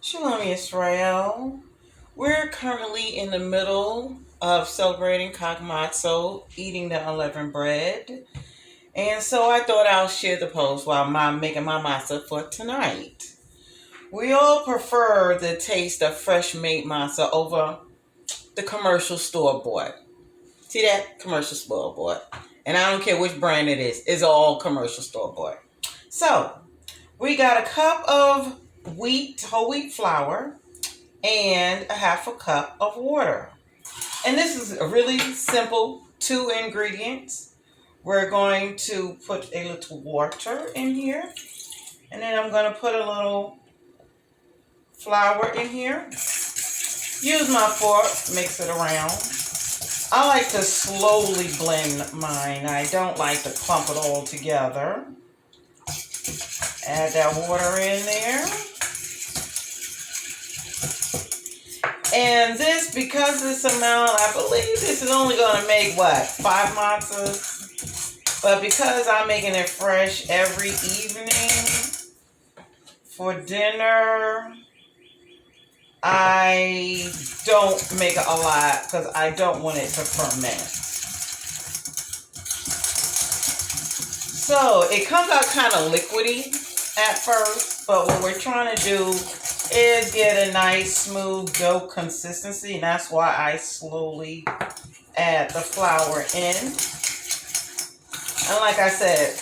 Shalom Israel. We're currently in the middle of celebrating Matzo, eating the unleavened bread. And so I thought I'll share the post while I'm making my matzah for tonight. We all prefer the taste of fresh made matzah over the commercial store bought. See that? Commercial store bought. And I don't care which brand it is. It's all commercial store bought. So we got a cup of whole wheat flour, and a half a cup of water. And this is a really simple 2 ingredients. We're going to put a little water in here, and then I'm going to put a little flour in here. Use my fork, mix it around. I like to slowly blend mine. I don't like to clump it all together. Add that water in there. And this, because this amount, I believe this is only going to make, 5 matzahs? But because I'm making it fresh every evening for dinner, I don't make a lot because I don't want it to ferment. So it comes out kind of liquidy at first, but what we're trying to do is get a nice smooth dough consistency, and that's why I slowly add the flour in. And like I said,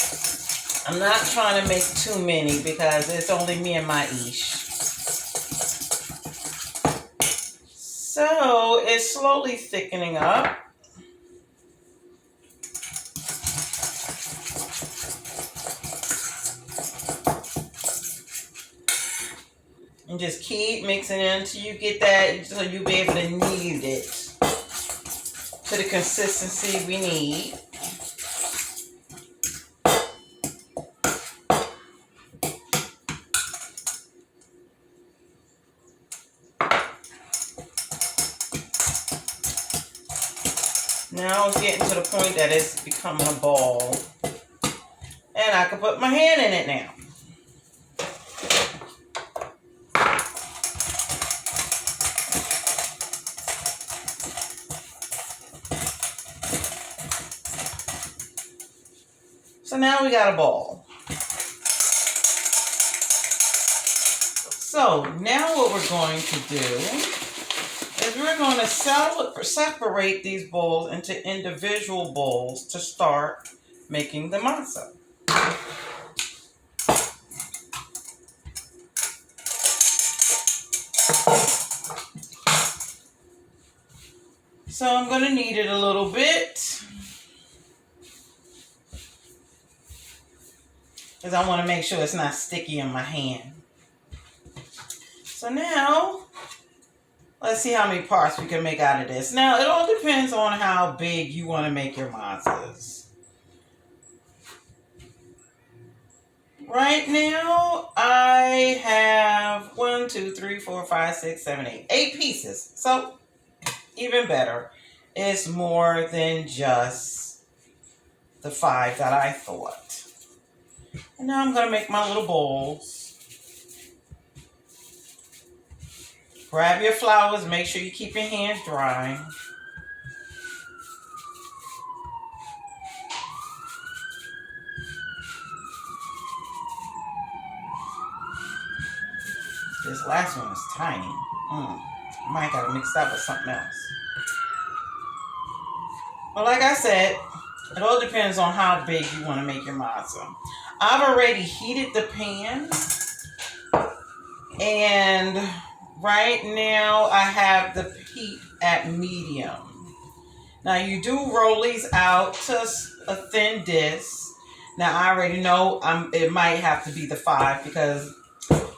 I'm not trying to make too many because it's only me and my ish. So it's slowly thickening up. And just keep mixing it until you get that, so you'll be able to knead it to the consistency we need. Now it's getting to the point that it's becoming a ball. And I can put my hand in it now. So now we got a ball. So now what we're going to do is we're going to separate these balls into individual bowls to start making the matzah. So I'm going to knead it a little bit, because I want to make sure it's not sticky in my hand. So now, let's see how many parts we can make out of this. Now, it all depends on how big you want to make your matzahs. Right now, I have 1, 2, 3, 4, 5, 6, 7, 8 pieces. So, even better. It's more than just the 5 that I thought. And now I'm going to make my little bowls. Grab your flours. Make sure you keep your hands dry. This last one is tiny. I might got to mix that with something else. But like I said, it all depends on how big you want to make your matzah. I've already heated the pan, and right now I have the heat at medium. Now you do roll these out to a thin disc. Now I already know it might have to be the 5 because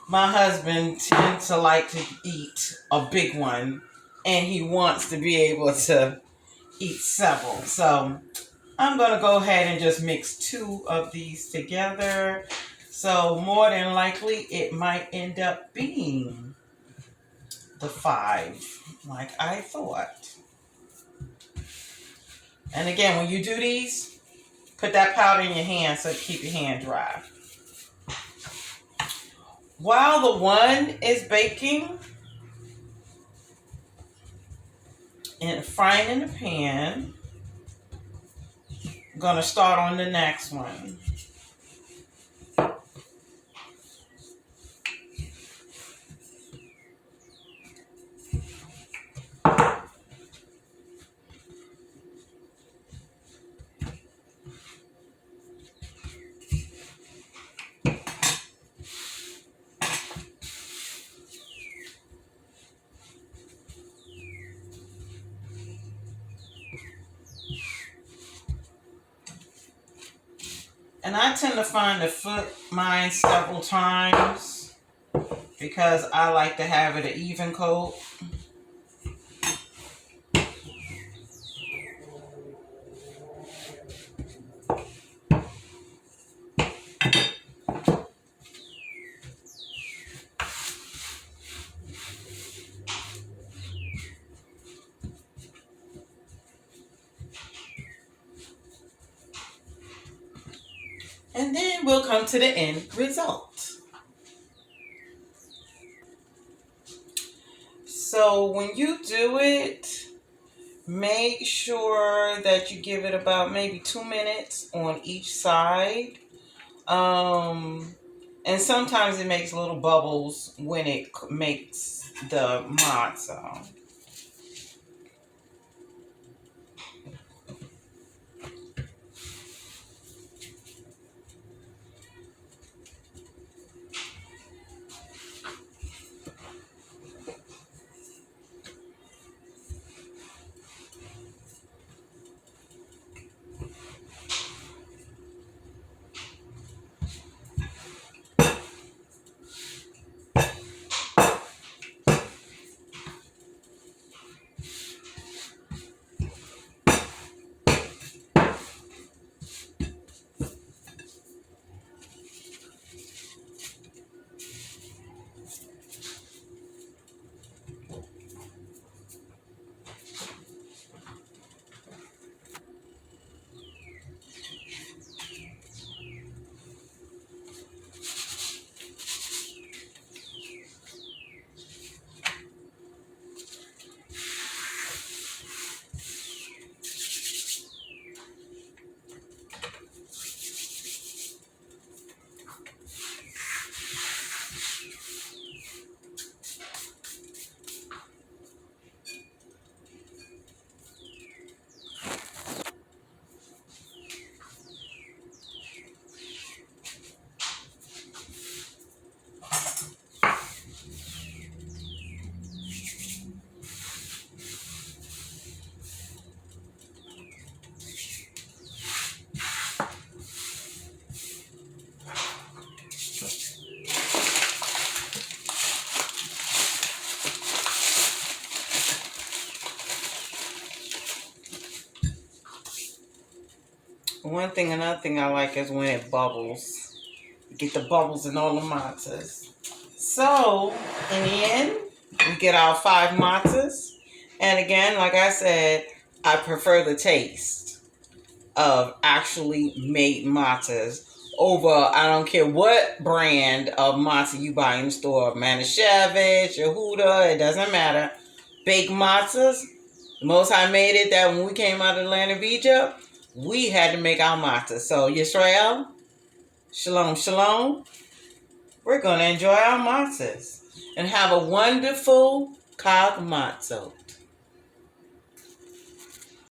my husband tends to like to eat a big one, and he wants to be able to eat several. So I'm going to go ahead and just mix 2 of these together. So more than likely it might end up being the 5 like I thought. And again, when you do these, put that powder in your hand so to keep your hand dry. While the one is baking and frying in the pan, I'm gonna start on the next one. And I tend to find to flip mine several times because I like to have it an even coat. And then we'll come to the end result. So when you do it, make sure that you give it about maybe 2 minutes on each side. And sometimes it makes little bubbles when it makes the matzo. Another thing I like is when it bubbles. You get the bubbles in all the matzahs. So, in the end, we get our 5 matzahs. And again, like I said, I prefer the taste of actually made matzahs over, I don't care what brand of matzah you buy in the store, Manischewitz, Yehuda, it doesn't matter. Baked matzahs, the Most High made it that when we came out of the land of Egypt, we had to make our matzah. So, Yisrael, shalom, shalom. We're going to enjoy our matzahs and have a wonderful Chag Matzo.